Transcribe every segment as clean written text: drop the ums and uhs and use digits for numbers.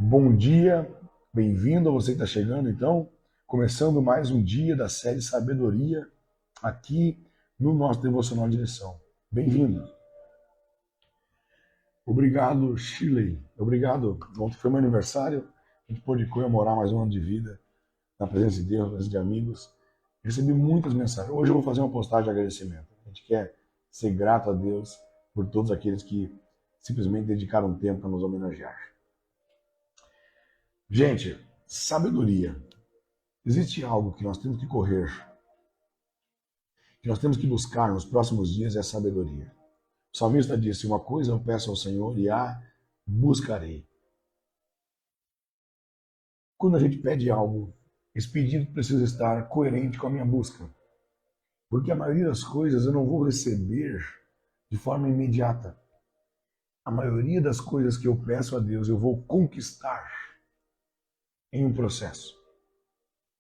Bom dia, bem-vindo a você que está chegando, então, começando mais um dia da série Sabedoria aqui no nosso Devocional de Lição. Bem-vindo. Obrigado, Shirley. Obrigado. Ontem foi meu aniversário, a gente pôde comemorar mais um ano de vida na presença de Deus, na presença de amigos. Recebi muitas mensagens. Hoje eu vou fazer uma postagem de agradecimento. A gente quer ser grato a Deus por todos aqueles que simplesmente dedicaram tempo para nos homenagear. Gente, sabedoria. Existe algo que nós temos que correr, que nós temos que buscar nos próximos dias, é a sabedoria. O salmista disse: uma coisa eu peço ao Senhor e a buscarei. Quando a gente pede algo, esse pedido precisa estar coerente com a minha busca. Porque a maioria das coisas eu não vou receber de forma imediata. A maioria das coisas que eu peço a Deus eu vou conquistar em um processo.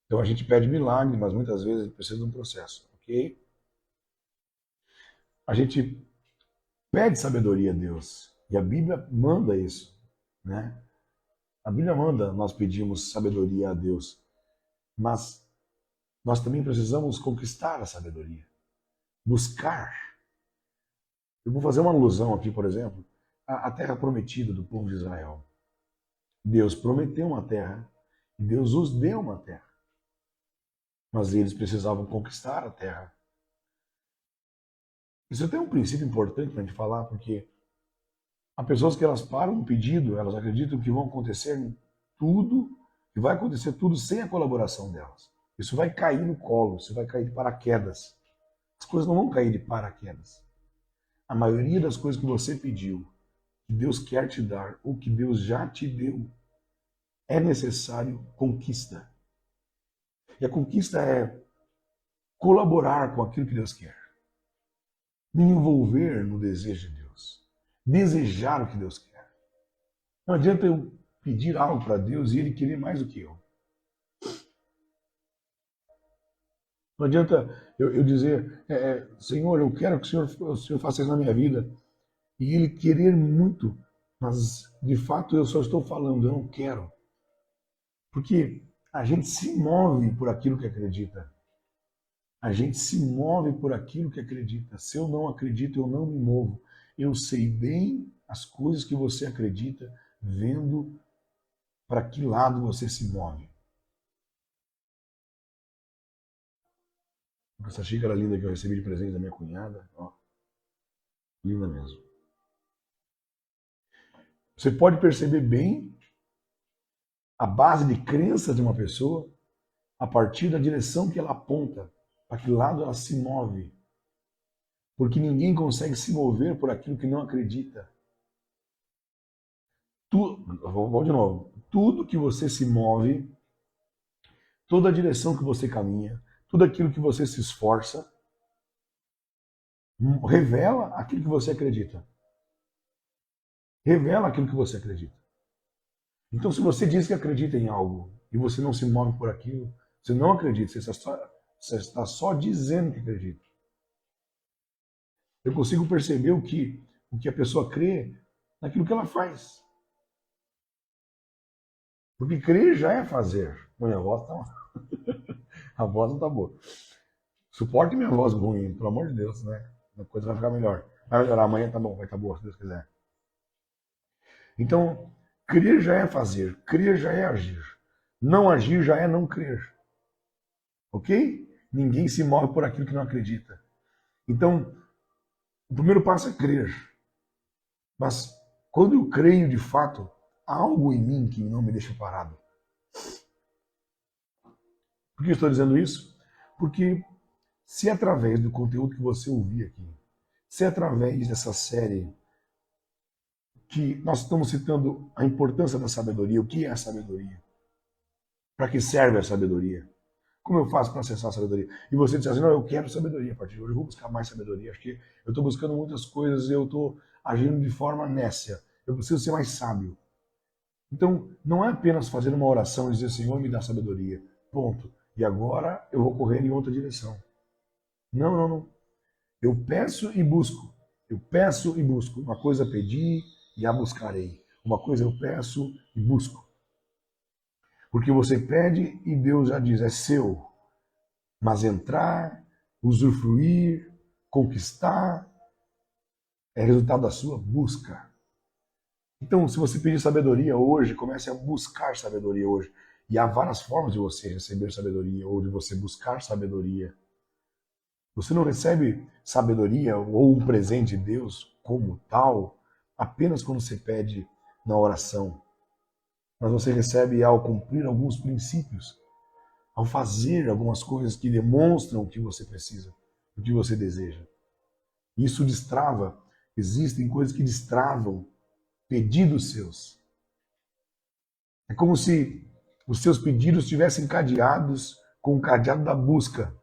Então a gente pede milagre, mas muitas vezes precisa de um processo, ok? A gente pede sabedoria a Deus. E a Bíblia manda isso, né? A Bíblia manda nós pedimos sabedoria a Deus. Mas nós também precisamos conquistar a sabedoria. Buscar. Eu vou fazer uma alusão aqui, por exemplo, à terra prometida do povo de Israel. Deus prometeu uma terra e Deus os deu uma terra. Mas eles precisavam conquistar a terra. Isso tem um princípio importante para a gente falar, porque há pessoas que elas param no pedido, elas acreditam que vão acontecer tudo, que vai acontecer tudo sem a colaboração delas. Isso vai cair no colo, isso vai cair de paraquedas. As coisas não vão cair de paraquedas. A maioria das coisas que você pediu, que Deus quer te dar, ou que Deus já te deu, é necessário conquista. E a conquista é colaborar com aquilo que Deus quer. Me envolver no desejo de Deus. Desejar o que Deus quer. Não adianta eu pedir algo para Deus e Ele querer mais do que eu. Não adianta eu dizer, Senhor, eu quero que o Senhor faça isso na minha vida. E Ele querer muito, mas de fato eu só estou falando, eu não quero. Porque a gente se move por aquilo que acredita. A gente se move por aquilo que acredita. Se eu não acredito, eu não me movo. Eu sei bem as coisas que você acredita, vendo para que lado você se move. Essa xícara linda que eu recebi de presente da minha cunhada, ó, linda mesmo. Você pode perceber bem a base de crença de uma pessoa a partir da direção que ela aponta, para que lado ela se move. Porque ninguém consegue se mover por aquilo que não acredita. Vamos de novo. Tudo que você se move, toda a direção que você caminha, tudo aquilo que você se esforça, revela aquilo que você acredita. Revela aquilo que você acredita. Então, se você diz que acredita em algo e você não se move por aquilo, você não acredita, você está só dizendo que acredita. Eu consigo perceber o que a pessoa crê naquilo que ela faz. Porque crer já é fazer. Minha voz tá... A voz não tá boa. Suporte minha voz ruim, pelo amor de Deus, né? A coisa vai ficar melhor. Vai melhorar amanhã, tá bom, vai estar boa, se Deus quiser. Então, crer já é fazer, crer já é agir. Não agir já é não crer. Ok? Ninguém se move por aquilo que não acredita. Então, o primeiro passo é crer. Mas quando eu creio de fato, há algo em mim que não me deixa parado. Por que eu estou dizendo isso? Porque se através do conteúdo que você ouvir aqui, se através dessa série que nós estamos citando a importância da sabedoria, o que é a sabedoria, para que serve a sabedoria, como eu faço para acessar a sabedoria? E você diz assim, não, eu quero sabedoria a partir de hoje, eu vou buscar mais sabedoria. Acho que eu estou buscando muitas coisas e eu estou agindo de forma nécia. Eu preciso ser mais sábio. Então, não é apenas fazer uma oração e dizer, Senhor, me dá sabedoria. Ponto. E agora eu vou correr em outra direção. Não, não, não. Eu peço e busco. Eu peço e busco. Uma coisa pedi e a buscarei. Uma coisa eu peço e busco. Porque você pede e Deus já diz, é seu. Mas entrar, usufruir, conquistar, é resultado da sua busca. Então, se você pedir sabedoria hoje, comece a buscar sabedoria hoje. E há várias formas de você receber sabedoria ou de você buscar sabedoria. Você não recebe sabedoria ou um presente de Deus como tal apenas quando você pede na oração. Mas você recebe ao cumprir alguns princípios, ao fazer algumas coisas que demonstram o que você precisa, o que você deseja. Isso destrava, existem coisas que destravam pedidos seus. É como se os seus pedidos estivessem cadeados com o cadeado da busca.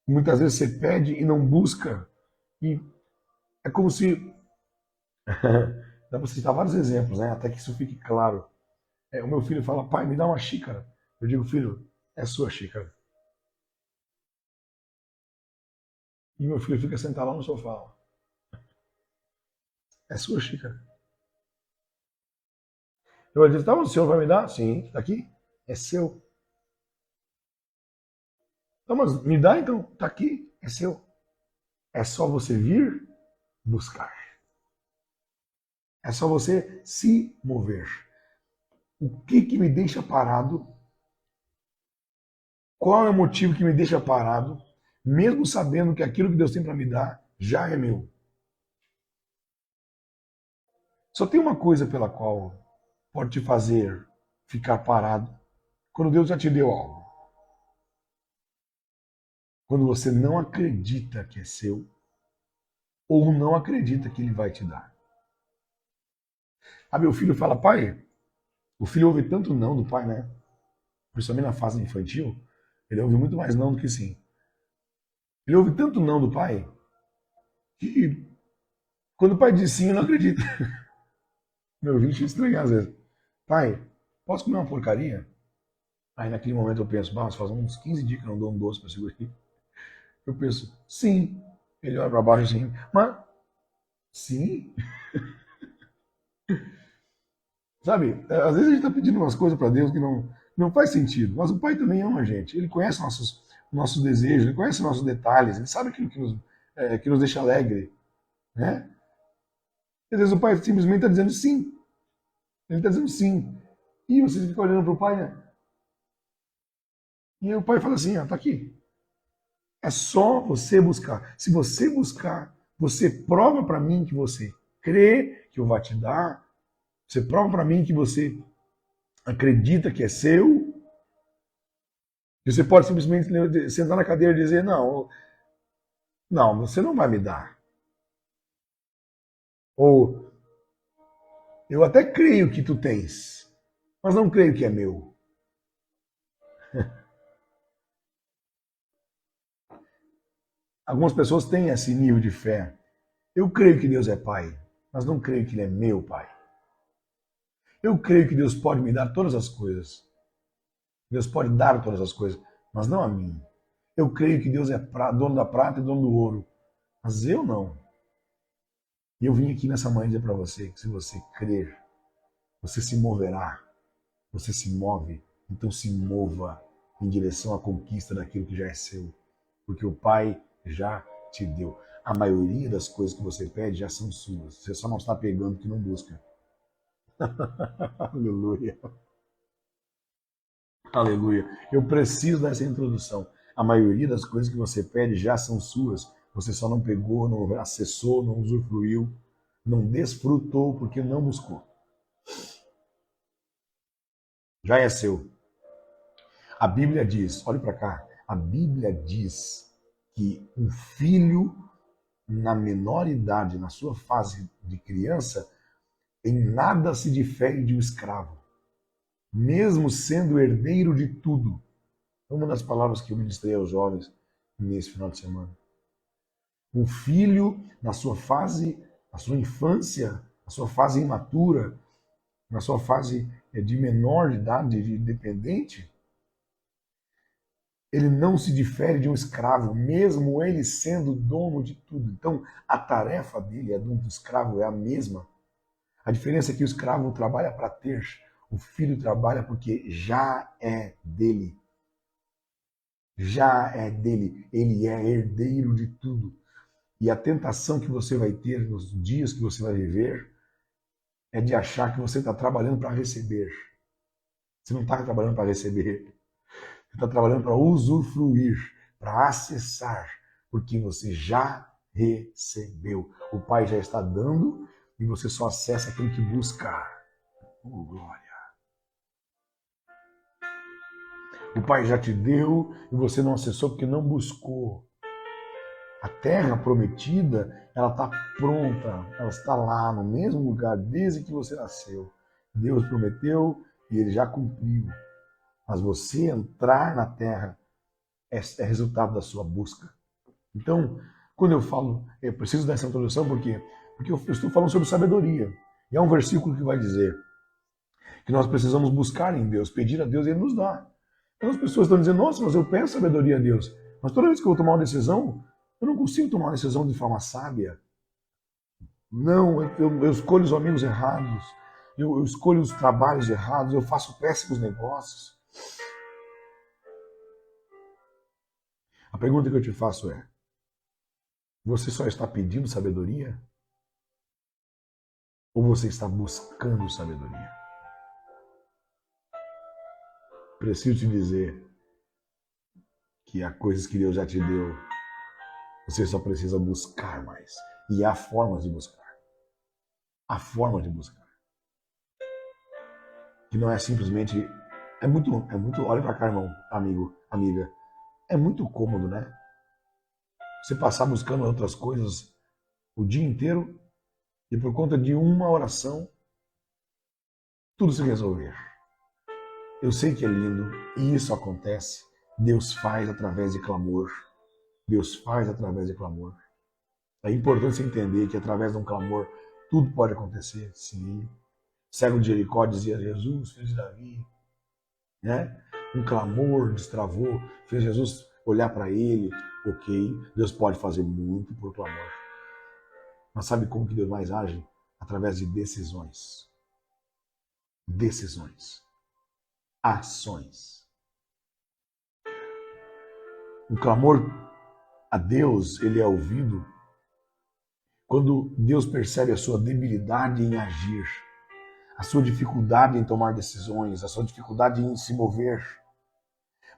Muitas vezes você pede e não busca. E é como se... Dá para citar vários exemplos, né? Até que isso fique claro. O meu filho fala, pai, me dá uma xícara. Eu digo, filho, é sua xícara. E meu filho fica sentado lá no sofá. É sua xícara. Eu digo, tá, o senhor vai me dar? Sim, tá aqui. É seu. Não, mas me dá então. Tá aqui. É seu. É só você vir buscar. É só você se mover. O que me deixa parado? Qual é o motivo que me deixa parado? Mesmo sabendo que aquilo que Deus tem para me dar já é meu. Só tem uma coisa pela qual pode te fazer ficar parado. Quando Deus já te deu algo. Quando você não acredita que é seu, ou não acredita que ele vai te dar. Meu filho fala, pai, o filho ouve tanto não do pai, né? Principalmente na fase infantil, ele ouve muito mais não do que sim. Ele ouve tanto não do pai, que quando o pai diz sim, eu não acredito. Meu filho fica estranho às vezes. Pai, posso comer uma porcaria? Aí naquele momento eu penso, faz uns 15 dias que eu não dou um doce para esse guri. Eu penso, sim. Ele olha para baixo assim, mas sim? Sabe, às vezes a gente está pedindo umas coisas para Deus que não faz sentido, mas o Pai também ama a gente. Ele conhece nossos desejos, ele conhece nossos detalhes, ele sabe aquilo que nos deixa alegre. Né? E às vezes o Pai simplesmente está dizendo sim. Ele está dizendo sim. E você fica olhando para o Pai, né? E aí o Pai fala assim, tá aqui. É só você buscar. Se você buscar, você prova para mim que você crê que eu vou te dar. Você prova para mim que você acredita que é seu. E você pode simplesmente sentar na cadeira e dizer, não, você não vai me dar. Ou, eu até creio que tu tens, mas não creio que é meu. Algumas pessoas têm esse nível de fé. Eu creio que Deus é Pai, mas não creio que Ele é meu Pai. Eu creio que Deus pode me dar todas as coisas. Deus pode dar todas as coisas, mas não a mim. Eu creio que Deus é dono da prata e dono do ouro, mas eu não. E eu vim aqui nessa manhã dizer para você que se você crer, você se moverá. Você se move, então se mova em direção à conquista daquilo que já é seu. Porque o Pai já te deu. A maioria das coisas que você pede já são suas. Você só não está pegando que não busca. Aleluia. Aleluia. Eu preciso dessa introdução. A maioria das coisas que você pede já são suas. Você só não pegou, não acessou, não usufruiu, não desfrutou porque não buscou. Já é seu. A Bíblia diz, olhe para cá, a Bíblia diz que um filho na menor idade, na sua fase de criança, em nada se difere de um escravo, mesmo sendo herdeiro de tudo. É uma das palavras que eu ministrei aos jovens nesse final de semana. Um filho na sua fase, na sua infância, na sua fase imatura, na sua fase de menor idade, de dependente, ele não se difere de um escravo, mesmo ele sendo dono de tudo. Então, a tarefa dele, a do escravo, é a mesma. A diferença é que o escravo trabalha para ter, O filho trabalha porque já é dele. Já é dele. Ele é herdeiro de tudo. E a tentação que você vai ter nos dias que você vai viver é de achar que você está trabalhando para receber. Você não está trabalhando para receber. Você está trabalhando para usufruir, para acessar, porque você já recebeu. O Pai já está dando e você só acessa aquilo que busca. Oh, glória! O Pai já te deu e você não acessou porque não buscou. A terra prometida, ela está pronta, ela está lá no mesmo lugar desde que você nasceu. Deus prometeu e Ele já cumpriu. Mas você entrar na terra é resultado da sua busca. Então, quando eu falo, eu preciso dessa introdução porque eu estou falando sobre sabedoria. E há um versículo que vai dizer que nós precisamos buscar em Deus, pedir a Deus e Ele nos dá. Então as pessoas estão dizendo, nossa, mas eu peço sabedoria a Deus. Mas toda vez que eu vou tomar uma decisão, eu não consigo tomar uma decisão de forma sábia. Não, eu escolho os amigos errados, eu escolho os trabalhos errados, eu faço péssimos negócios. A pergunta que eu te faço é, você só está pedindo sabedoria? Ou você está buscando sabedoria? Preciso te dizer que há coisas que Deus já te deu. Você só precisa buscar mais. E há formas de buscar. Há forma de buscar. Que não é simplesmente... É muito... Olha pra cá, irmão, amigo, amiga. É muito cômodo, né? Você passar buscando outras coisas o dia inteiro e por conta de uma oração, tudo se resolver. Eu sei que é lindo e isso acontece. Deus faz através de clamor. Deus faz através de clamor. É importante você entender que através de um clamor tudo pode acontecer, sim. Cego de Jericó dizia Jesus, filho de Davi. Né? Um clamor destravou, fez Jesus olhar para ele. Ok, Deus pode fazer muito por clamor. Mas sabe como que Deus mais age? Através de decisões. Decisões. Ações. O clamor a Deus, ele é ouvido quando Deus percebe a sua debilidade em agir, a sua dificuldade em tomar decisões, a sua dificuldade em se mover.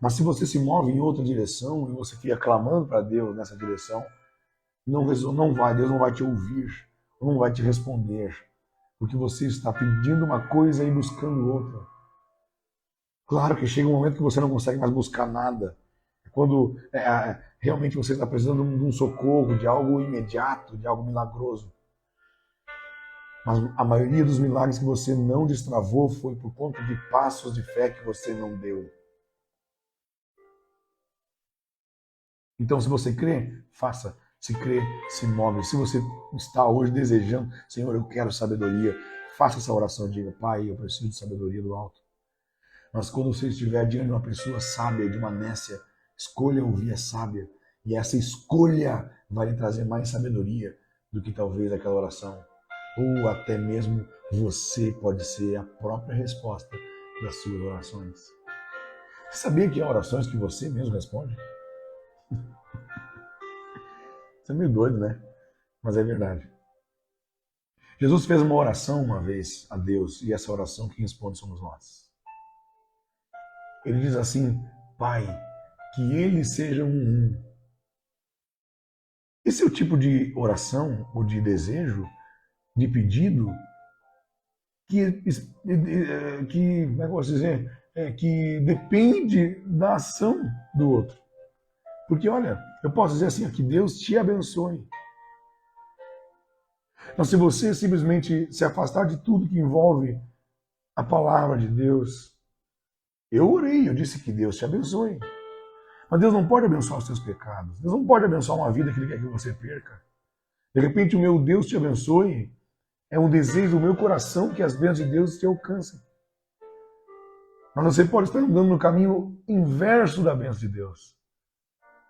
Mas se você se move em outra direção e você fica clamando para Deus nessa direção, Deus não vai te ouvir, não vai te responder, porque você está pedindo uma coisa e buscando outra. Claro que chega um momento que você não consegue mais buscar nada. Quando realmente você está precisando de um socorro, de algo imediato, de algo milagroso. Mas a maioria dos milagres que você não destravou foi por conta de passos de fé que você não deu. Então, se você crê, faça. Se crê, se move. Se você está hoje desejando, Senhor, eu quero sabedoria, faça essa oração e diga, Pai, eu preciso de sabedoria do alto. Mas quando você estiver diante de uma pessoa sábia, de uma nécia, escolha ouvir a sábia. E essa escolha vai lhe trazer mais sabedoria do que talvez aquela oração. Ou até mesmo você pode ser a própria resposta das suas orações. Você sabia que há orações que você mesmo responde? Isso é meio doido, né? Mas é verdade. Jesus fez uma oração uma vez a Deus, e essa oração quem responde somos nós. Ele diz assim, Pai, que eles sejam um. Esse é o tipo de oração, ou de desejo, de pedido, que como é que eu posso dizer? Que depende da ação do outro. Porque, olha, eu posso dizer assim, que Deus te abençoe. Mas se você simplesmente se afastar de tudo que envolve a palavra de Deus, eu orei, eu disse que Deus te abençoe. Mas Deus não pode abençoar os seus pecados. Deus não pode abençoar uma vida que Ele quer que você perca. De repente, o meu Deus te abençoe é um desejo do meu coração que as bênçãos de Deus te alcancem. Mas você pode estar andando no caminho inverso da bênção de Deus.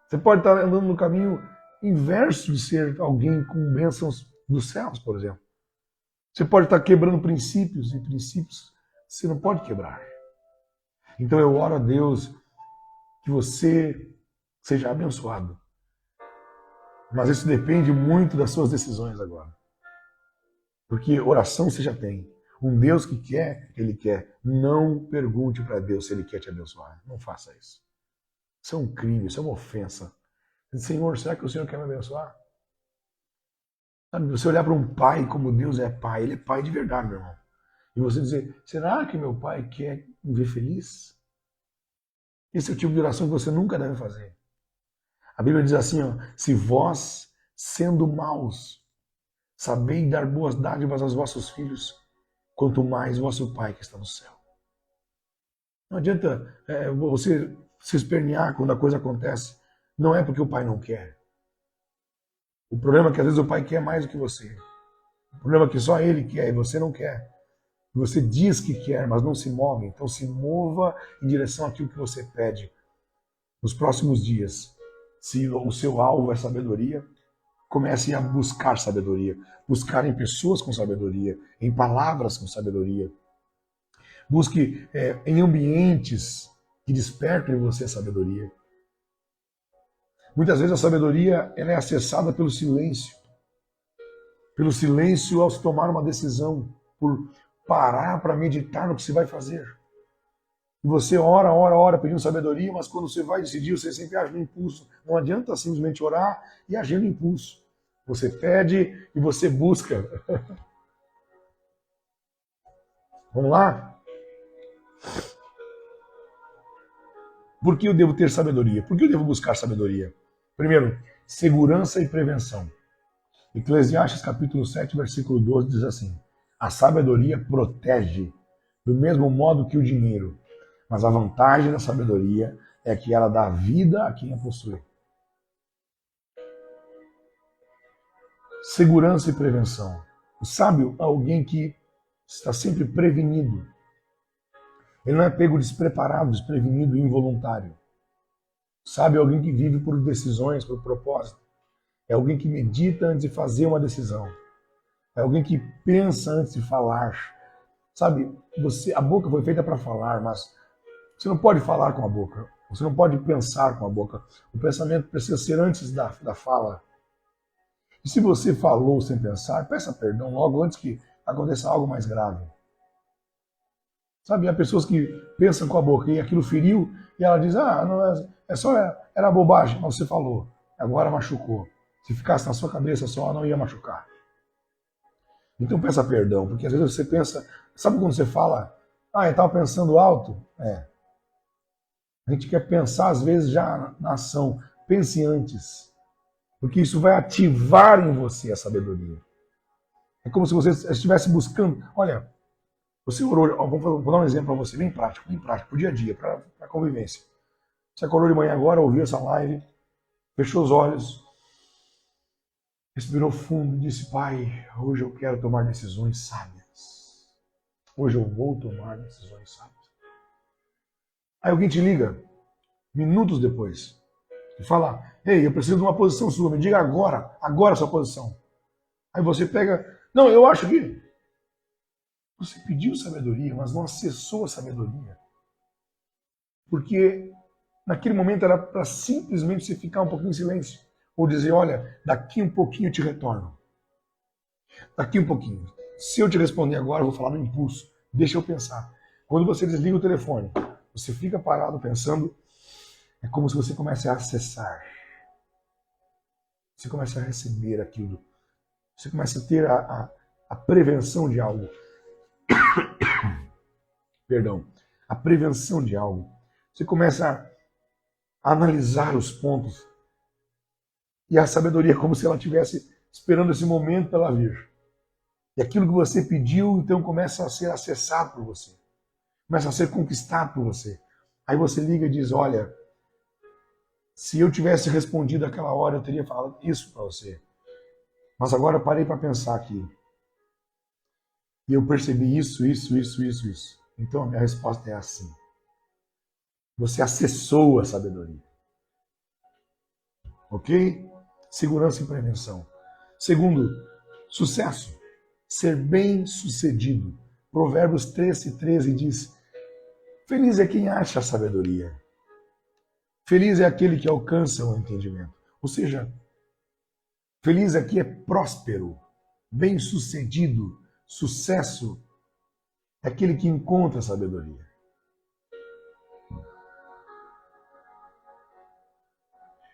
Você pode estar andando no caminho inverso de ser alguém com bênçãos dos céus, por exemplo. Você pode estar quebrando princípios, e princípios Você não pode quebrar. Então eu oro a Deus que você seja abençoado. Mas isso depende muito das suas decisões agora. Porque oração você já tem. Um Deus que quer, Ele quer. Não pergunte para Deus se Ele quer te abençoar. Não faça isso. Isso é um crime, isso é uma ofensa. Senhor, será que o Senhor quer me abençoar? Sabe, você olhar para um pai como Deus é pai, Ele é pai de verdade, meu irmão. E você dizer, será que meu pai quer me ver feliz? Esse é o tipo de oração que você nunca deve fazer. A Bíblia diz assim, ó, se vós, sendo maus, sabeis dar boas dádivas aos vossos filhos, quanto mais vosso Pai que está no céu. Não adianta você se espernear quando a coisa acontece. Não é porque o pai não quer. O problema é que às vezes o pai quer mais do que você. O problema é que só ele quer e você não quer. Você diz que quer, mas não se move. Então se mova em direção àquilo que você pede. Nos próximos dias, se o seu alvo é sabedoria, comece a buscar sabedoria. Buscar em pessoas com sabedoria, em palavras com sabedoria. Busque em ambientes que despertem em você a sabedoria. Muitas vezes a sabedoria ela é acessada pelo silêncio. Pelo silêncio ao se tomar uma decisão. Por parar para meditar no que você vai fazer. E você ora pedindo sabedoria, mas quando você vai decidir, você sempre age no impulso. Não adianta simplesmente orar e agir no impulso. Você pede e você busca. Vamos lá? Por que eu devo ter sabedoria? Por que eu devo buscar sabedoria? Primeiro, segurança e prevenção. Eclesiastes capítulo 7, versículo 12 diz assim: a sabedoria protege do mesmo modo que o dinheiro, mas a vantagem da sabedoria é que ela dá vida a quem a possui. Segurança e prevenção. O sábio é alguém que está sempre prevenido. Ele não é pego despreparado, desprevenido e involuntário. Sabe, é alguém que vive por decisões, por propósito. É alguém que medita antes de fazer uma decisão. É alguém que pensa antes de falar. Sabe, a boca foi feita para falar, mas você não pode falar com a boca. Você não pode pensar com a boca. O pensamento precisa ser antes da fala. E se você falou sem pensar, peça perdão logo antes que aconteça algo mais grave. Sabe, há pessoas que pensam com a boca e aquilo feriu e ela diz, não, era bobagem, mas você falou, agora machucou. Se ficasse na sua cabeça só, não ia machucar. Então peça perdão, porque às vezes você pensa, sabe quando você fala, eu estava pensando alto? A gente quer pensar às vezes já na ação, pense antes, porque isso vai ativar em você a sabedoria. É como se você estivesse buscando, olha, você orou, vou dar um exemplo para você, bem prático, pro dia a dia, para a convivência. Você acordou de manhã agora, ouviu essa live, fechou os olhos, respirou fundo e disse, Pai, hoje eu quero tomar decisões sábias. Hoje eu vou tomar decisões sábias. Aí alguém te liga, minutos depois, e fala, ei, eu preciso de uma posição sua, me diga agora a sua posição. Aí você pega, não, eu acho que... Você pediu sabedoria, mas não acessou a sabedoria. Porque naquele momento era para simplesmente você ficar um pouquinho em silêncio. Ou dizer, olha, daqui um pouquinho eu te retorno. Daqui um pouquinho. Se eu te responder agora, eu vou falar no impulso. Deixa eu pensar. Quando você desliga o telefone, você fica parado pensando, é como se você comece a acessar. Você começa a receber aquilo. Você começa a ter a prevenção de algo. Perdão. A prevenção de algo. Você começa a analisar os pontos. E a sabedoria é como se ela estivesse esperando esse momento para ela vir. E aquilo que você pediu, então, começa a ser acessado por você. Começa a ser conquistado por você. Aí você liga e diz, olha, se eu tivesse respondido aquela hora, eu teria falado isso para você. Mas agora eu parei para pensar aqui. E eu percebi isso. Então a minha resposta é assim. Você acessou a sabedoria. Ok? Segurança e prevenção. Segundo, sucesso. Ser bem sucedido. Provérbios 13 diz: feliz é quem acha a sabedoria. Feliz é aquele que alcança o entendimento. Ou seja, feliz aqui é próspero, bem-sucedido, sucesso. É aquele que encontra a sabedoria.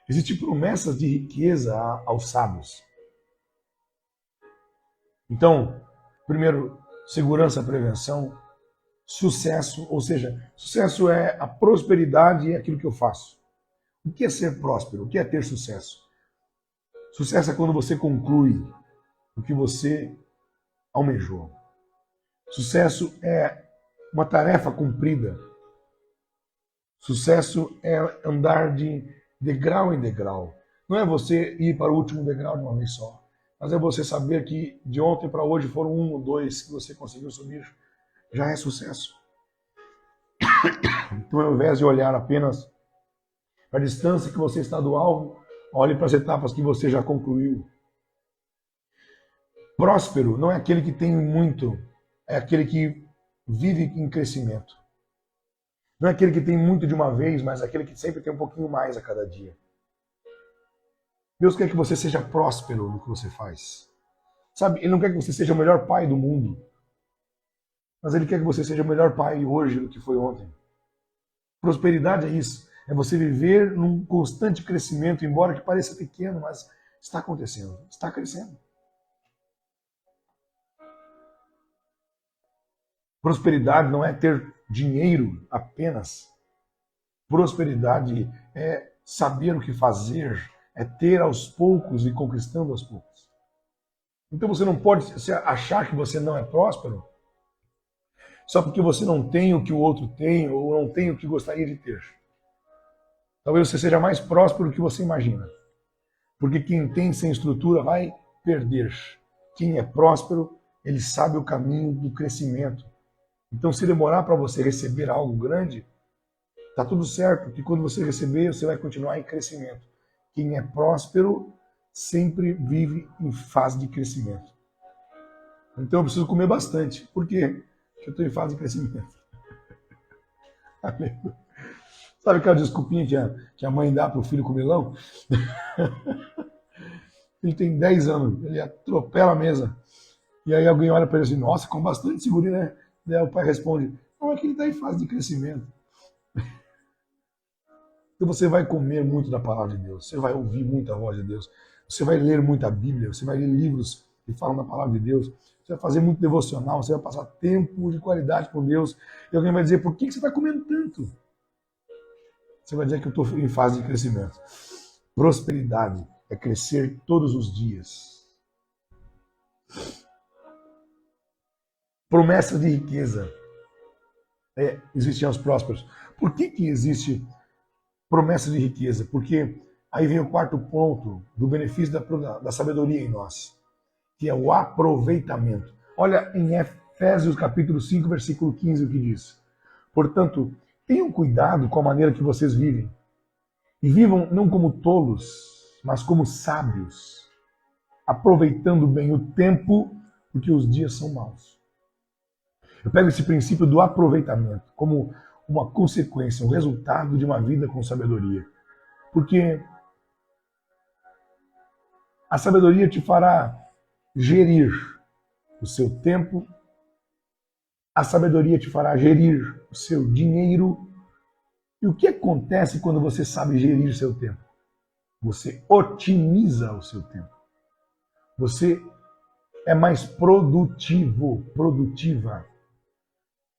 Existem promessas de riqueza aos sábios. Então, primeiro, segurança, prevenção, sucesso, ou seja, sucesso é a prosperidade e é aquilo que eu faço. O que é ser próspero? O que é ter sucesso? Sucesso é quando você conclui o que você almejou. Sucesso é uma tarefa cumprida. Sucesso é andar de degrau em degrau. Não é você ir para o último degrau de uma vez só, mas é você saber que de ontem para hoje foram 1 ou 2 que você conseguiu subir. Já é sucesso. Então, ao invés de olhar apenas para a distância que você está do alvo, olhe para as etapas que você já concluiu. Próspero não é aquele que tem muito, é aquele que vive em crescimento. Não é aquele que tem muito de uma vez, mas aquele que sempre tem um pouquinho mais a cada dia. Deus quer que você seja próspero no que você faz. Sabe, Ele não quer que você seja o melhor pai do mundo, mas Ele quer que você seja o melhor pai hoje do que foi ontem. Prosperidade é isso. É você viver num constante crescimento, embora que pareça pequeno, mas está acontecendo, está crescendo. Prosperidade não é ter dinheiro apenas. Prosperidade é saber o que fazer, é ter aos poucos e conquistando aos poucos. Então você não pode achar que você não é próspero só porque você não tem o que o outro tem ou não tem o que gostaria de ter. Talvez você seja mais próspero do que você imagina. Porque quem tem sem estrutura vai perder. Quem é próspero, ele sabe o caminho do crescimento. Então, se demorar para você receber algo grande, tá tudo certo, porque quando você receber, você vai continuar em crescimento. Quem é próspero sempre vive em fase de crescimento. Então, eu preciso comer bastante. Por quê? Porque eu estou em fase de crescimento. Sabe aquela desculpinha que a mãe dá para o filho comilão? Ele tem 10 anos, ele atropela a mesa. E aí alguém olha para ele assim, nossa, com bastante segurinho, né? Daí o pai responde, não, é que ele está em fase de crescimento. Então você vai comer muito da palavra de Deus, você vai ouvir muita voz de Deus, você vai ler muita Bíblia, você vai ler livros que falam da palavra de Deus, você vai fazer muito devocional, você vai passar tempo de qualidade com Deus. E alguém vai dizer, por que você está comendo tanto? Você vai dizer que eu estou em fase de crescimento. Prosperidade é crescer todos os dias. Promessa de riqueza. Existem os prósperos. Por que existe promessa de riqueza? Porque aí vem o quarto ponto do benefício da sabedoria em nós, que é o aproveitamento. Olha em Efésios capítulo 5, versículo 15, o que diz. Portanto, tenham cuidado com a maneira que vocês vivem. E vivam não como tolos, mas como sábios, aproveitando bem o tempo, porque os dias são maus. Eu pego esse princípio do aproveitamento como uma consequência, um resultado de uma vida com sabedoria. Porque a sabedoria te fará gerir o seu tempo, a sabedoria te fará gerir o seu dinheiro. E o que acontece quando você sabe gerir seu tempo? Você otimiza o seu tempo. Você é mais produtivo, produtiva.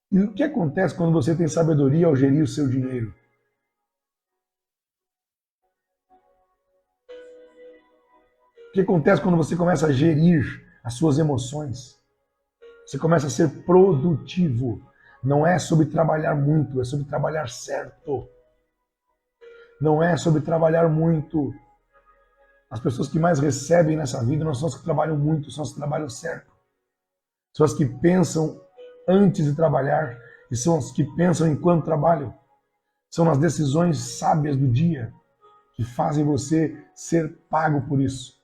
E o que acontece quando você tem sabedoria ao gerir o seu dinheiro? O que acontece quando você começa a gerir as suas emoções? Você começa a ser produtivo. Não é sobre trabalhar muito, é sobre trabalhar certo. Não é sobre trabalhar muito. As pessoas que mais recebem nessa vida não são as que trabalham muito, são as que trabalham certo. São as que pensam antes de trabalhar e são as que pensam enquanto trabalham. São as decisões sábias do dia que fazem você ser pago por isso.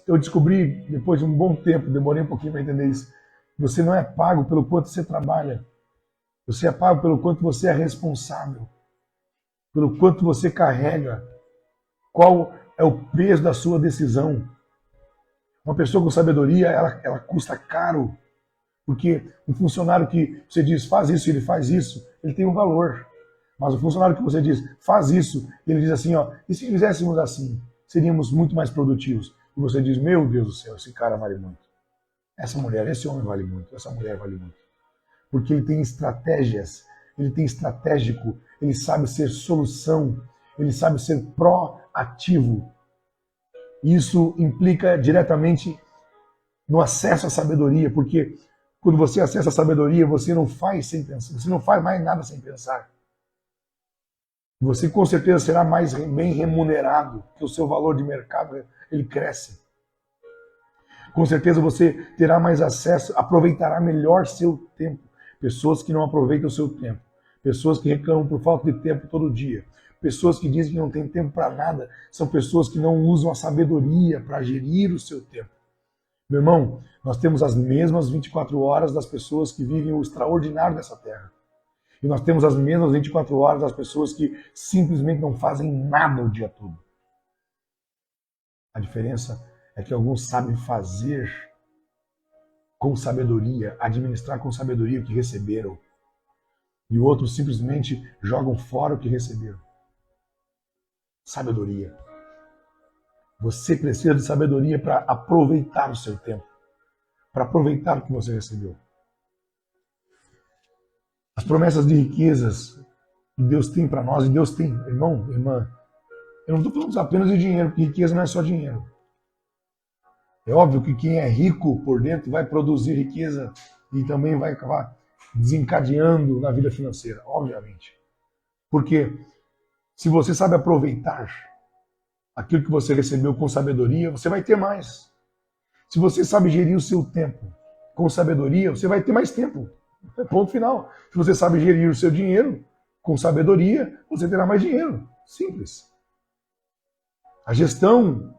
Eu descobri, depois de um bom tempo, demorei um pouquinho para entender isso, Você não é pago pelo quanto você trabalha. Você é pago pelo quanto você é responsável. Pelo quanto você carrega. Qual é o peso da sua decisão. Uma pessoa com sabedoria, ela custa caro. Porque um funcionário que você diz, faz isso, ele faz isso, ele tem um valor. Mas o funcionário que você diz, faz isso, ele diz assim, ó, e se fizéssemos assim, seríamos muito mais produtivos. E você diz, meu Deus do céu, esse cara vale muito. Essa mulher, esse homem vale muito, essa mulher vale muito. Porque ele tem estratégias, ele tem estratégico, ele sabe ser solução, ele sabe ser proativo. Isso implica diretamente no acesso à sabedoria, porque quando você acessa a sabedoria, você não faz sem pensar, você não faz mais nada sem pensar. Você com certeza será mais bem remunerado, que o seu valor de mercado ele cresce. Com certeza você terá mais acesso, aproveitará melhor seu tempo. Pessoas que não aproveitam o seu tempo, pessoas que reclamam por falta de tempo todo dia, pessoas que dizem que não tem tempo para nada, são pessoas que não usam a sabedoria para gerir o seu tempo. Meu irmão, nós temos as mesmas 24 horas das pessoas que vivem o extraordinário dessa terra. E nós temos as mesmas 24 horas das pessoas que simplesmente não fazem nada o dia todo. A diferença é que alguns sabem fazer com sabedoria, administrar com sabedoria o que receberam. E outros simplesmente jogam fora o que receberam. Sabedoria. Você precisa de sabedoria para aproveitar o seu tempo, para aproveitar o que você recebeu. As promessas de riquezas que Deus tem para nós, e Deus tem, irmão, irmã, eu não estou falando apenas de dinheiro, porque riqueza não é só dinheiro. É óbvio que quem é rico por dentro vai produzir riqueza e também vai acabar desencadeando na vida financeira, obviamente. Porque se você sabe aproveitar aquilo que você recebeu com sabedoria, você vai ter mais. Se você sabe gerir o seu tempo com sabedoria, você vai ter mais tempo. Ponto final. Se você sabe gerir o seu dinheiro com sabedoria, você terá mais dinheiro. Simples. A gestão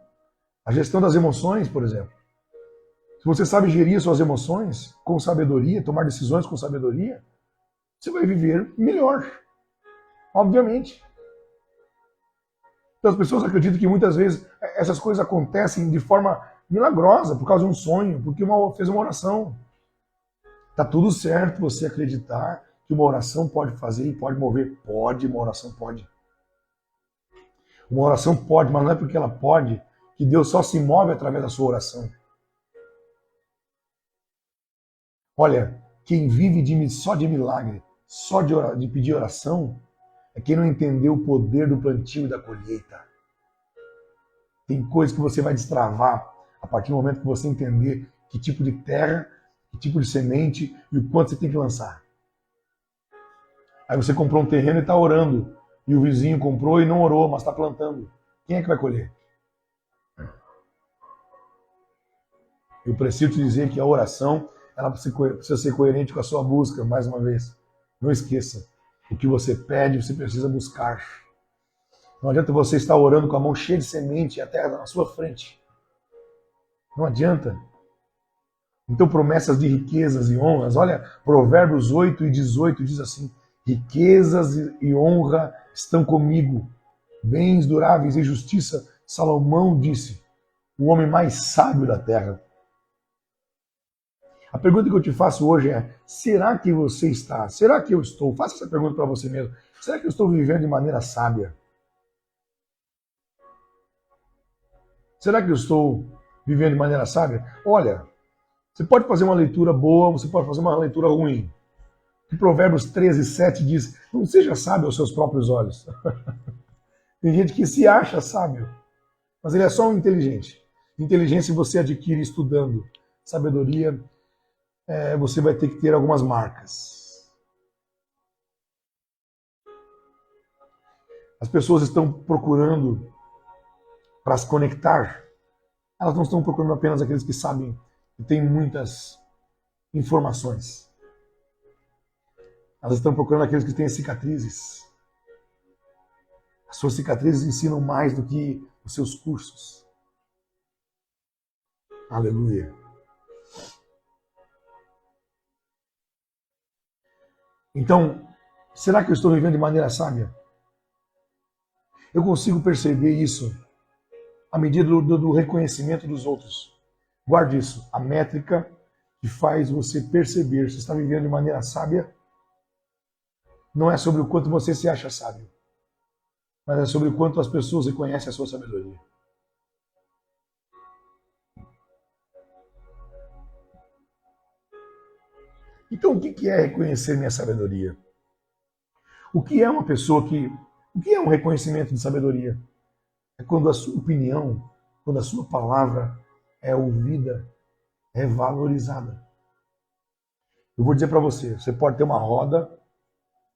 das emoções, por exemplo. Se você sabe gerir suas emoções com sabedoria, tomar decisões com sabedoria, você vai viver melhor. Obviamente. Então as pessoas acreditam que muitas vezes essas coisas acontecem de forma milagrosa, por causa de um sonho, porque fez uma oração. Tá tudo certo você acreditar que uma oração pode fazer e pode mover. Pode, uma oração pode. Uma oração pode, mas não é porque ela pode que Deus só se move através da sua oração. Olha, quem vive só de milagre, só de pedir oração, é quem não entendeu o poder do plantio e da colheita. Tem coisas que você vai destravar a partir do momento que você entender que tipo de terra, que tipo de semente e o quanto você tem que lançar. Aí você comprou um terreno e está orando, e o vizinho comprou e não orou, mas está plantando. Quem é que vai colher? Eu preciso te dizer que a oração ela precisa ser coerente com a sua busca, mais uma vez. Não esqueça, o que você pede, você precisa buscar. Não adianta você estar orando com a mão cheia de semente e a terra na sua frente. Não adianta. Então, promessas de riquezas e honras. Olha, Provérbios 8 e 18 diz assim: riquezas e honra estão comigo, bens duráveis e justiça. Salomão disse, o homem mais sábio da terra. A pergunta que eu te faço hoje é, será que você está, será que eu estou, faça essa pergunta para você mesmo, será que eu estou vivendo de maneira sábia? Será que eu estou vivendo de maneira sábia? Olha, você pode fazer uma leitura boa, você pode fazer uma leitura ruim. O Provérbios 13, 7 diz, não seja sábio aos seus próprios olhos. Tem gente que se acha sábio, mas ele é só um inteligente. Inteligência você adquire estudando. Sabedoria, você vai ter que ter algumas marcas. As pessoas estão procurando para se conectar. Elas não estão procurando apenas aqueles que sabem e têm muitas informações. Elas estão procurando aqueles que têm cicatrizes. As suas cicatrizes ensinam mais do que os seus cursos. Aleluia. Então, será que eu estou vivendo de maneira sábia? Eu consigo perceber isso à medida do reconhecimento dos outros. Guarde isso. A métrica que faz você perceber se está vivendo de maneira sábia não é sobre o quanto você se acha sábio, mas é sobre o quanto as pessoas reconhecem a sua sabedoria. Então, o que é reconhecer minha sabedoria? O que é uma pessoa que... O que é um reconhecimento de sabedoria? É quando a sua opinião, quando a sua palavra é ouvida, é valorizada. Eu vou dizer para você, você pode ter uma roda,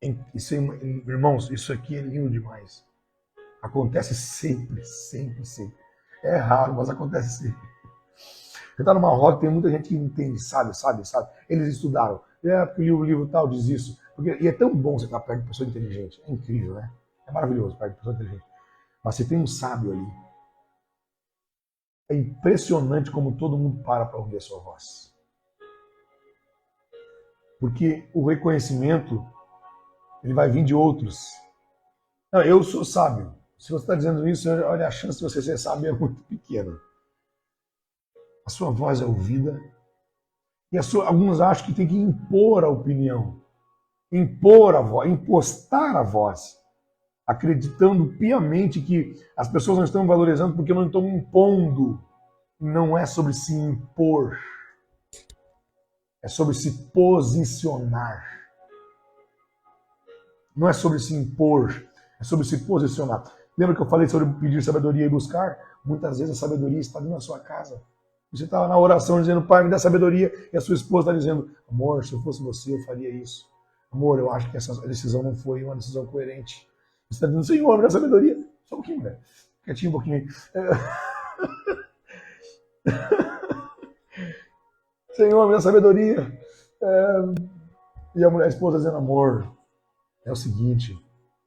irmãos, isso aqui é lindo demais. Acontece sempre, sempre, sempre. É raro, mas acontece sempre. Você está numa roda, tem muita gente que entende, sabe. Eles estudaram. Porque o livro tal diz isso. E é tão bom você estar perto de pessoa inteligente. É incrível, né? É maravilhoso perto de pessoa inteligente. Mas você tem um sábio ali. É impressionante como todo mundo para ouvir a sua voz. Porque o reconhecimento, ele vai vir de outros. Não, eu sou sábio. Se você está dizendo isso, olha, a chance de você ser sábio é muito pequena. A sua voz é ouvida. E alguns acham que tem que impor a opinião, impor a voz, impostar a voz, acreditando piamente que as pessoas não estão valorizando porque não estão impondo. Não é sobre se impor, é sobre se posicionar. Não é sobre se impor, é sobre se posicionar. Lembra que eu falei sobre pedir sabedoria e buscar? Muitas vezes a sabedoria está dentro da sua casa. Você está na oração dizendo, Pai, me dá sabedoria, e a sua esposa está dizendo, amor, se eu fosse você, eu faria isso. Amor, eu acho que essa decisão não foi uma decisão coerente. Você está dizendo, Senhor, me dá sabedoria. Só um pouquinho, mulher. Quietinho um pouquinho aí. Senhor, me dá sabedoria. E a esposa dizendo, amor, é o seguinte,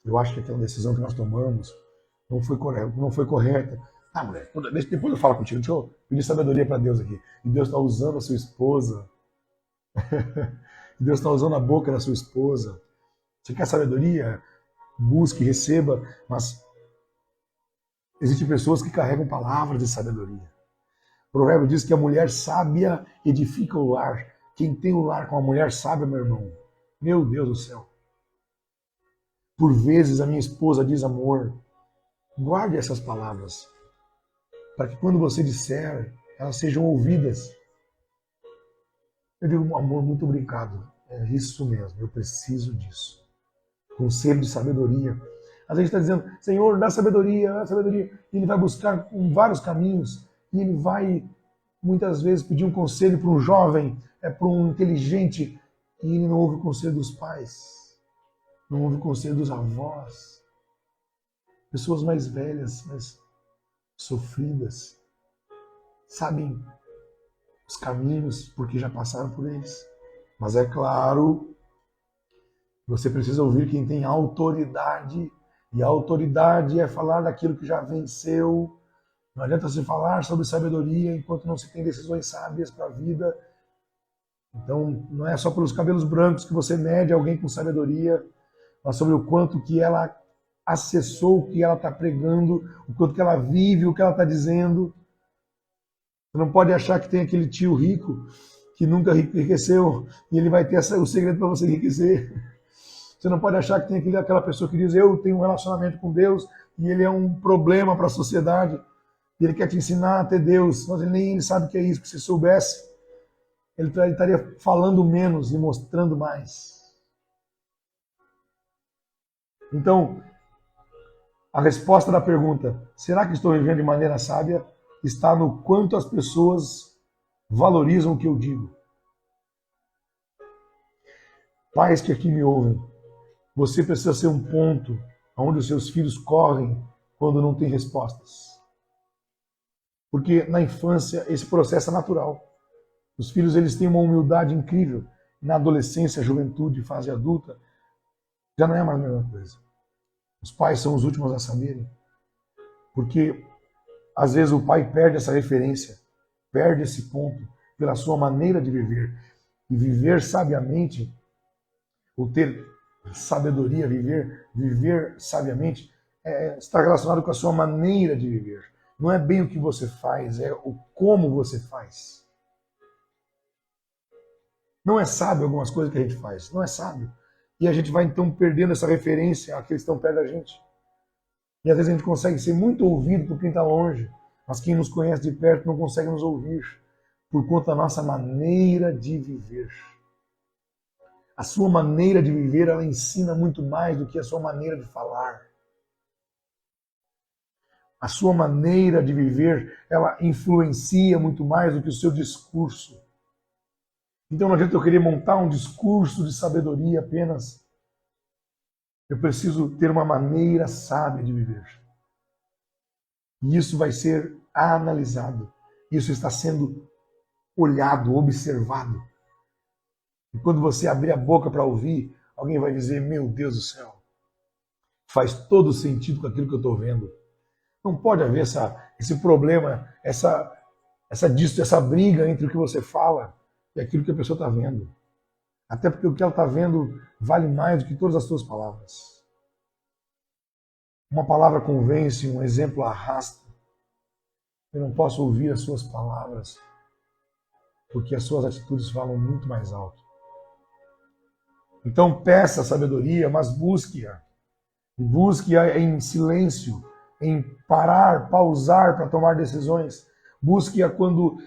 eu acho que aquela decisão que nós tomamos não foi correta. Ah, mulher, depois eu falo contigo, deixa eu pedir sabedoria para Deus aqui. E Deus está usando a sua esposa. Deus está usando a boca da sua esposa. Você quer sabedoria? Busque, receba, mas existem pessoas que carregam palavras de sabedoria. O provérbio diz que a mulher sábia edifica o lar. Quem tem o lar com a mulher sábia, meu irmão, meu Deus do céu. Por vezes a minha esposa diz, amor, guarde essas palavras, para que quando você disser, elas sejam ouvidas. Eu digo, amor, muito obrigado. É isso mesmo, eu preciso disso. Conselho de sabedoria. Às vezes está dizendo, Senhor, dá sabedoria, dá sabedoria. E ele vai buscar em vários caminhos. E ele vai, muitas vezes, pedir um conselho para um jovem, para um inteligente. E ele não ouve o conselho dos pais. Não ouve o conselho dos avós. Pessoas mais velhas, mais sofridas. Sabem os caminhos porque já passaram por eles. Mas é claro, você precisa ouvir quem tem autoridade. E a autoridade é falar daquilo que já venceu. Não adianta se falar sobre sabedoria enquanto não se tem decisões sábias para a vida. Então, não é só pelos cabelos brancos que você mede alguém com sabedoria, mas sobre o quanto que ela acessou o que ela está pregando, o quanto que ela vive, o que ela está dizendo. Você não pode achar que tem aquele tio rico que nunca enriqueceu e ele vai ter o segredo para você enriquecer. Você não pode achar que tem aquela pessoa que diz, eu tenho um relacionamento com Deus e ele é um problema para a sociedade. E ele quer te ensinar a ter Deus, mas nem ele sabe o que é isso. Se você soubesse, ele estaria falando menos e mostrando mais. Então, a resposta da pergunta, será que estou vivendo de maneira sábia, está no quanto as pessoas valorizam o que eu digo. Pais que aqui me ouvem, você precisa ser um ponto onde os seus filhos correm quando não tem respostas. Porque na infância esse processo é natural. Os filhos eles têm uma humildade incrível. Na adolescência, juventude, fase adulta, já não é mais a mesma coisa. Os pais são os últimos a saberem. Porque às vezes o pai perde essa referência, perde esse ponto pela sua maneira de viver. E viver sabiamente, ou ter sabedoria, viver sabiamente, está relacionado com a sua maneira de viver. Não é bem o que você faz, é o como você faz. Não é sábio algumas coisas que a gente faz, não é sábio. E a gente vai então perdendo essa referência àqueles que estão perto da gente. E às vezes a gente consegue ser muito ouvido por quem está longe, mas quem nos conhece de perto não consegue nos ouvir, por conta da nossa maneira de viver. A sua maneira de viver, ela ensina muito mais do que a sua maneira de falar. A sua maneira de viver, ela influencia muito mais do que o seu discurso. Então não adianta eu querer montar um discurso de sabedoria apenas. Eu preciso ter uma maneira sábia de viver. E isso vai ser analisado. Isso está sendo olhado, observado. E quando você abrir a boca para ouvir, alguém vai dizer, meu Deus do céu, faz todo sentido com aquilo que eu estou vendo. Não pode haver esse problema, essa briga entre o que você fala e aquilo que a pessoa está vendo. Até porque o que ela está vendo vale mais do que todas as suas palavras. Uma palavra convence, um exemplo arrasta. Eu não posso ouvir as suas palavras, porque as suas atitudes falam muito mais alto. Então peça sabedoria, mas busque-a. E busque-a em silêncio, em parar, pausar para tomar decisões. Busque-a quando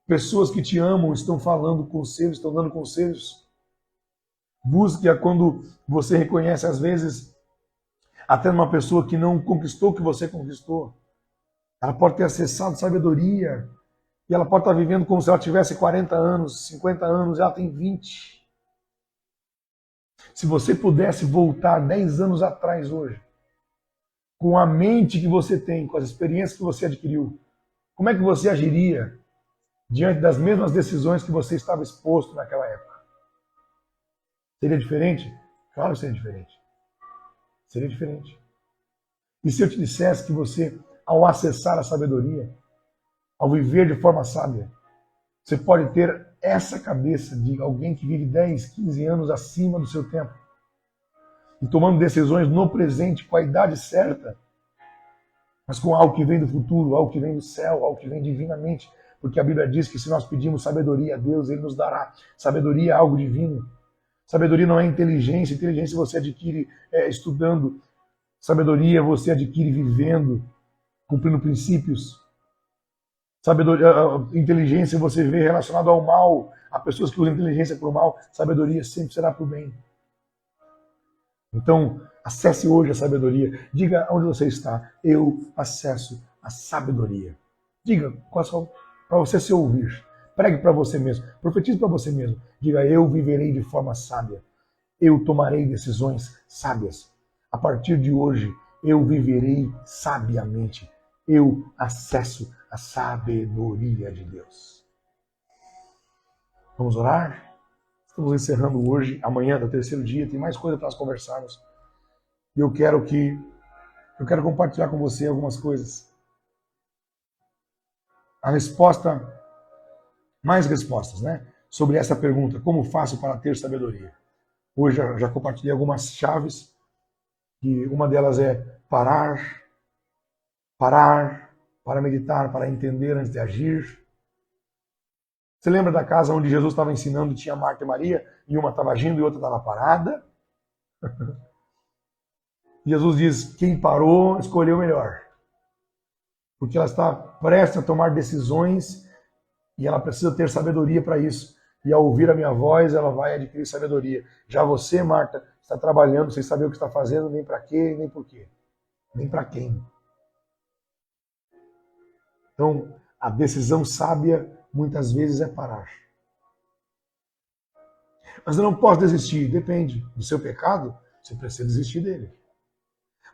pessoas que te amam estão falando conselhos, estão dando conselhos. Busque-a quando você reconhece, às vezes, até numa pessoa que não conquistou o que você conquistou. Ela pode ter acessado sabedoria e ela pode estar vivendo como se ela tivesse 40 anos, 50 anos, e ela tem 20. Se você pudesse voltar 10 anos atrás hoje, com a mente que você tem, com as experiências que você adquiriu, como é que você agiria diante das mesmas decisões que você estava exposto naquela época? Seria diferente? Claro que seria diferente. Seria diferente. E se eu te dissesse que você, ao acessar a sabedoria, ao viver de forma sábia, você pode ter essa cabeça de alguém que vive 10, 15 anos acima do seu tempo e tomando decisões no presente com a idade certa, mas com algo que vem do futuro, algo que vem do céu, algo que vem divinamente, porque a Bíblia diz que se nós pedimos sabedoria a Deus, Ele nos dará. Sabedoria é algo divino. Sabedoria não é inteligência. Inteligência você adquire estudando. Sabedoria você adquire vivendo, cumprindo princípios. Sabedoria, inteligência você vê relacionado ao mal. Há pessoas que usam inteligência para o mal. Sabedoria sempre será para o bem. Então, acesse hoje a sabedoria. Diga onde você está. Eu acesso a sabedoria. Diga para você se ouvir. Pregue para você mesmo. Profetize para você mesmo. Diga, eu viverei de forma sábia. Eu tomarei decisões sábias. A partir de hoje, eu viverei sabiamente. Eu acesso a sabedoria de Deus. Vamos orar? Estamos encerrando hoje. Amanhã, no terceiro dia, tem mais coisa para nós conversarmos. E eu quero compartilhar com você algumas coisas. A resposta, mais respostas, né? Sobre essa pergunta, como faço para ter sabedoria? Hoje já compartilhei algumas chaves, e uma delas é parar, para meditar, para entender antes de agir. Você lembra da casa onde Jesus estava ensinando, tinha Marta e Maria, e uma estava agindo e outra estava parada? Jesus diz, quem parou escolheu melhor. Porque ela está prestes a tomar decisões e ela precisa ter sabedoria para isso. E ao ouvir a minha voz, ela vai adquirir sabedoria. Já você, Marta, está trabalhando sem saber o que está fazendo, nem para quê, nem por quê. Nem para quem. Então, a decisão sábia, muitas vezes, é parar. Mas eu não posso desistir. Depende do seu pecado, você precisa desistir dele.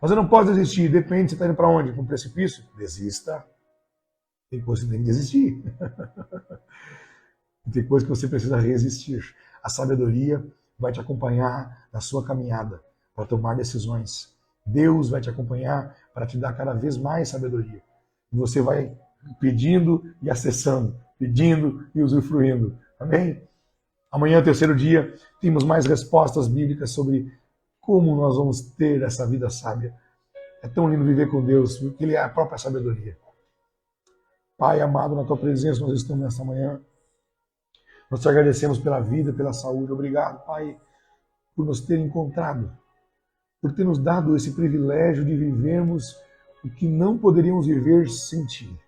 Mas eu não posso desistir. Depende, você está indo para onde? Para um precipício? Desista. Tem coisa que você tem que desistir. Tem coisa que você precisa resistir. A sabedoria vai te acompanhar na sua caminhada para tomar decisões. Deus vai te acompanhar para te dar cada vez mais sabedoria. E você vai pedindo e acessando, pedindo e usufruindo. Amém? Amanhã, terceiro dia, temos mais respostas bíblicas sobre como nós vamos ter essa vida sábia. É tão lindo viver com Deus, porque Ele é a própria sabedoria. Pai amado, na Tua presença nós estamos nesta manhã. Nós te agradecemos pela vida, pela saúde. Obrigado, Pai, por nos ter encontrado, por ter nos dado esse privilégio de vivermos o que não poderíamos viver sem Ti.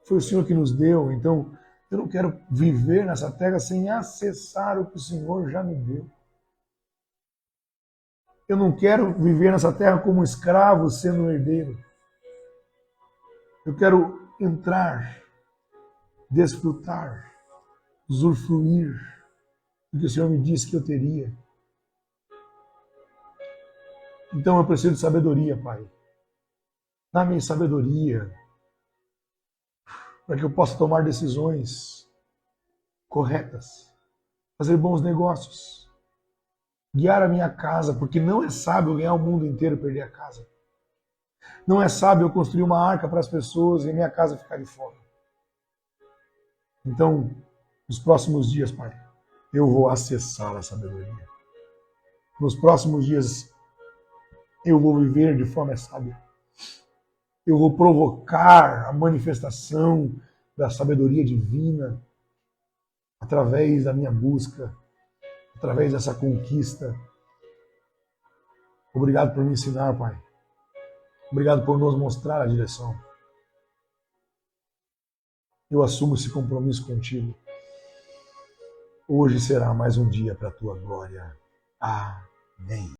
Foi o Senhor que nos deu, então eu não quero viver nessa terra sem acessar o que o Senhor já me deu. Eu não quero viver nessa terra como um escravo sendo um herdeiro. Eu quero entrar, desfrutar, usufruir do que o Senhor me disse que eu teria. Então eu preciso de sabedoria, Pai. Dá-me sabedoria para que eu possa tomar decisões corretas, fazer bons negócios, guiar a minha casa, porque não é sábio ganhar o mundo inteiro e perder a casa. Não é sábio eu construir uma arca para as pessoas e minha casa ficar de fora. Então, nos próximos dias, Pai, eu vou acessar a sabedoria. Nos próximos dias, eu vou viver de forma sábia. Eu vou provocar a manifestação da sabedoria divina através da minha busca, através dessa conquista. Obrigado por me ensinar, Pai. Obrigado por nos mostrar a direção. Eu assumo esse compromisso contigo. Hoje será mais um dia para a tua glória. Amém.